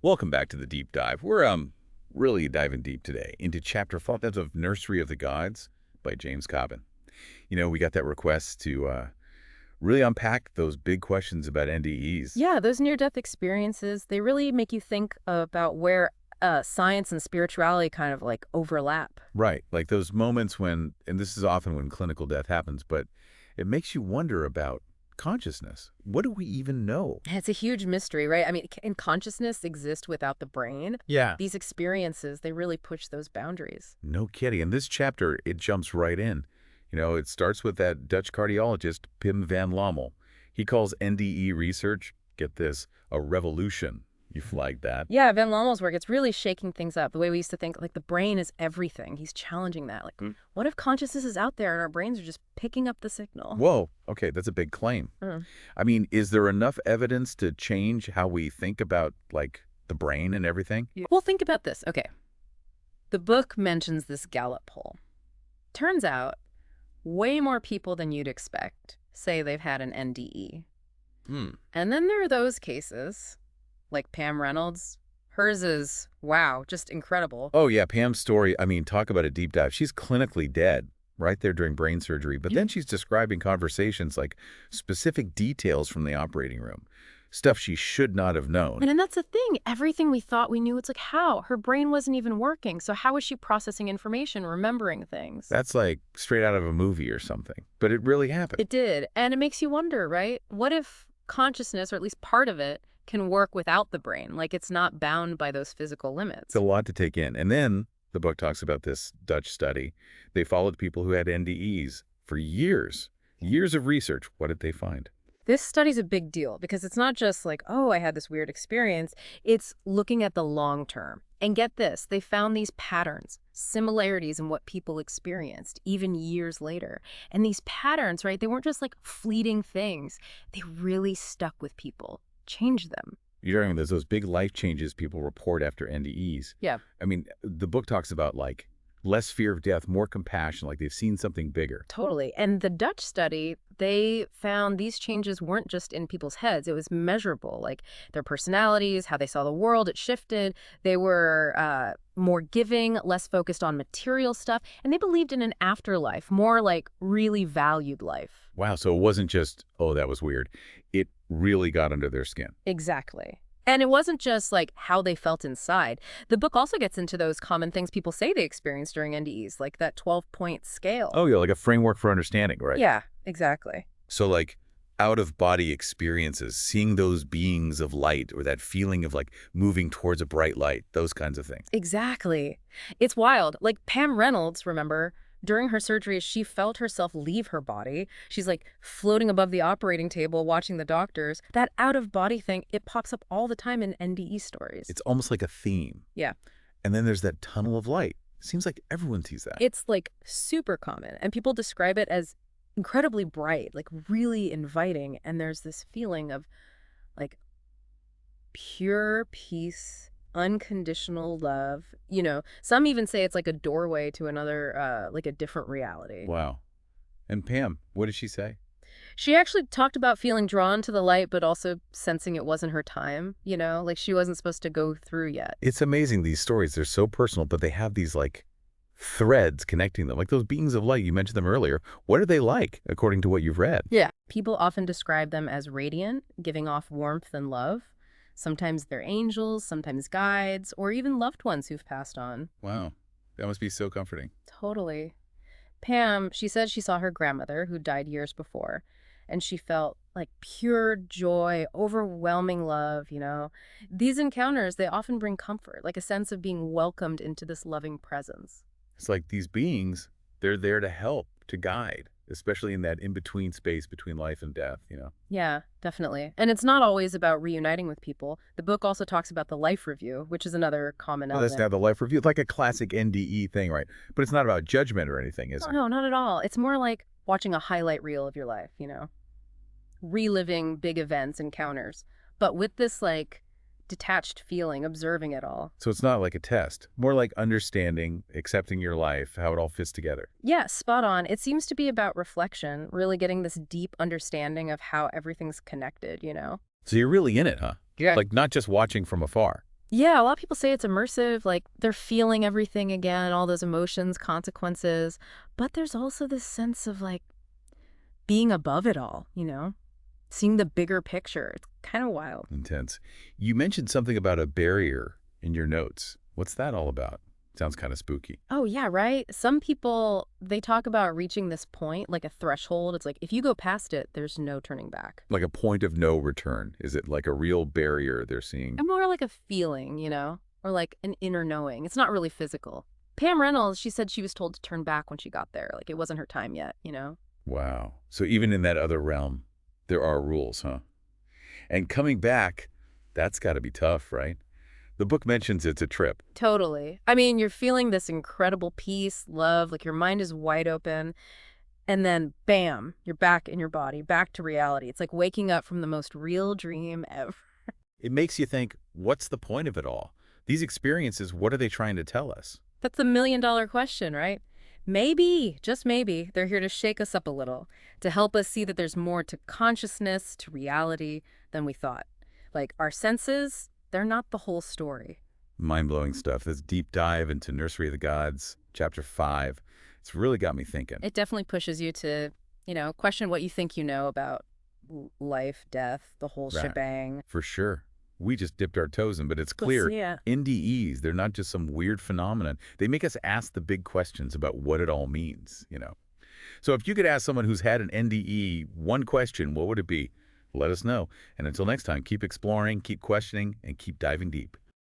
Welcome back to the deep dive. We're really diving deep today into chapter 5 of Nursery of the Gods by James Cobbin. We got that request to really unpack those big questions about NDEs. Yeah, those near-death experiences, they really make you think about where science and spirituality kind of like overlap. Right, like those moments when, and this is often when clinical death happens, but it makes you wonder about consciousness. What do we even know? And it's a huge mystery, right? I mean, can consciousness exist without the brain? Yeah. These experiences, they really push those boundaries. No kidding. In this chapter, it jumps right in. It starts with that Dutch cardiologist, Pim van Lommel. He calls NDE research, get this, a revolution. You flagged that. Yeah, Van Lommel's work, it's really shaking things up. The way we used to think, like, the brain is everything. He's challenging that. Like, what if consciousness is out there and our brains are just picking up the signal? Whoa, okay, that's a big claim. Mm. I mean, is there enough evidence to change how we think about, like, the brain and everything? Yeah. Well, think about this. Okay. The book mentions this Gallup poll. Turns out, way more people than you'd expect say they've had an NDE. And then there are those cases, like Pam Reynolds. Hers is, wow, just incredible. Oh, yeah, Pam's story, I mean, talk about a deep dive. She's clinically dead right there during brain surgery, but then she's describing conversations like specific details from the operating room, stuff she should not have known. And that's the thing. Everything we thought we knew, it's like, how? Her brain wasn't even working. So how was she processing information, remembering things? That's like straight out of a movie or something, but it really happened. It did. And it makes you wonder, right? What if consciousness, or at least part of it, can work without the brain? Like, it's not bound by those physical limits. It's a lot to take in. And then the book talks about this Dutch study. They followed people who had NDEs for years, years of research. What did they find? This study's a big deal because it's not just like, oh, I had this weird experience. It's looking at the long term. And get this, they found these patterns, similarities in what people experienced, even years later. And these patterns, right, they weren't just like fleeting things. They really stuck with people, changed them. You're talking about those big life changes people report after NDEs. Yeah. I mean, the book talks about like less fear of death, more compassion, like they've seen something bigger. Totally. And the Dutch study, they found these changes weren't just in people's heads. It was measurable, like their personalities, how they saw the world, it shifted. They were more giving, less focused on material stuff, and they believed in an afterlife, more like really valued life. Wow, so it wasn't just, oh, that was weird. It really got under their skin. Exactly. And it wasn't just like how they felt inside. The book also gets into those common things people say they experienced during NDEs, like that 12-point scale. Oh, yeah, like a framework for understanding, right? Yeah, exactly. So like out-of-body experiences, seeing those beings of light or that feeling of like moving towards a bright light, those kinds of things. Exactly. It's wild. Like Pam Reynolds, remember, during her surgery, she felt herself leave her body. She's like floating above the operating table watching the doctors. That out-of-body thing, it pops up all the time in NDE stories. It's almost like a theme. Yeah. And then there's that tunnel of light. Seems like everyone sees that. It's like super common, and people describe it as incredibly bright, like really inviting. And there's this feeling of like pure peace, unconditional love. Some even say it's like a doorway to another, like a different reality. Wow. And Pam, what did she say? She actually talked about feeling drawn to the light, but also sensing it wasn't her time, like she wasn't supposed to go through yet. It's amazing, these stories. They're so personal, but they have these like threads connecting them. Like those beings of light, you mentioned them earlier. What are they like, according to what you've read? Yeah. People often describe them as radiant, giving off warmth and love. Sometimes they're angels, sometimes guides, or even loved ones who've passed on. Wow. That must be so comforting. Totally. Pam, she said she saw her grandmother, who died years before, and she felt like pure joy, overwhelming love, These encounters, they often bring comfort, like a sense of being welcomed into this loving presence. It's like these beings, they're there to help, to guide, especially in that in-between space between life and death, Yeah, definitely. And it's not always about reuniting with people. The book also talks about the life review, which is another common Well, that's element. now the life review. It's like a classic NDE thing, right? But it's not about judgment or anything, is Oh, it? no, not at all. It's more like watching a highlight reel of your life, reliving big events, encounters, but with this like detached feeling, observing it all. So it's not like a test, more like understanding, accepting your life, how it all fits together. Yeah, spot on. It seems to be about reflection, really getting this deep understanding of how everything's connected. So you're really in it, huh? Yeah. Like not just watching from afar. Yeah, a lot of people say it's immersive, like they're feeling everything again, all those emotions, consequences. But there's also this sense of like being above it all, seeing the bigger picture. It's kind of wild. Intense. You mentioned something about a barrier in your notes. What's that all about? Sounds kind of spooky. Oh, yeah, right? Some people, they talk about reaching this point, like a threshold. It's like if you go past it, there's no turning back. Like a point of no return. Is it like a real barrier they're seeing? And more like a feeling, or like an inner knowing. It's not really physical. Pam Reynolds, she said she was told to turn back when she got there. Like it wasn't her time yet. Wow. So even in that other realm, there are rules, huh? And coming back, that's got to be tough, right? The book mentions it's a trip. Totally. I mean, you're feeling this incredible peace, love, like your mind is wide open. And then, bam, you're back in your body, back to reality. It's like waking up from the most real dream ever. It makes you think, what's the point of it all? These experiences, what are they trying to tell us? That's the million-dollar question, right? Maybe, just maybe, they're here to shake us up a little, to help us see that there's more to consciousness, to reality than we thought. Like our senses, they're not the whole story. Mind-blowing stuff. This deep dive into Nursery of the Gods, Chapter 5. It's really got me thinking. It definitely pushes you to, question what you think you know about life, death, the whole Right. shebang. For sure. We just dipped our toes in, but it's Let's clear see it. NDEs, they're not just some weird phenomenon. They make us ask the big questions about what it all means. So if you could ask someone who's had an NDE one question, what would it be? Let us know. And until next time, keep exploring, keep questioning, and keep diving deep.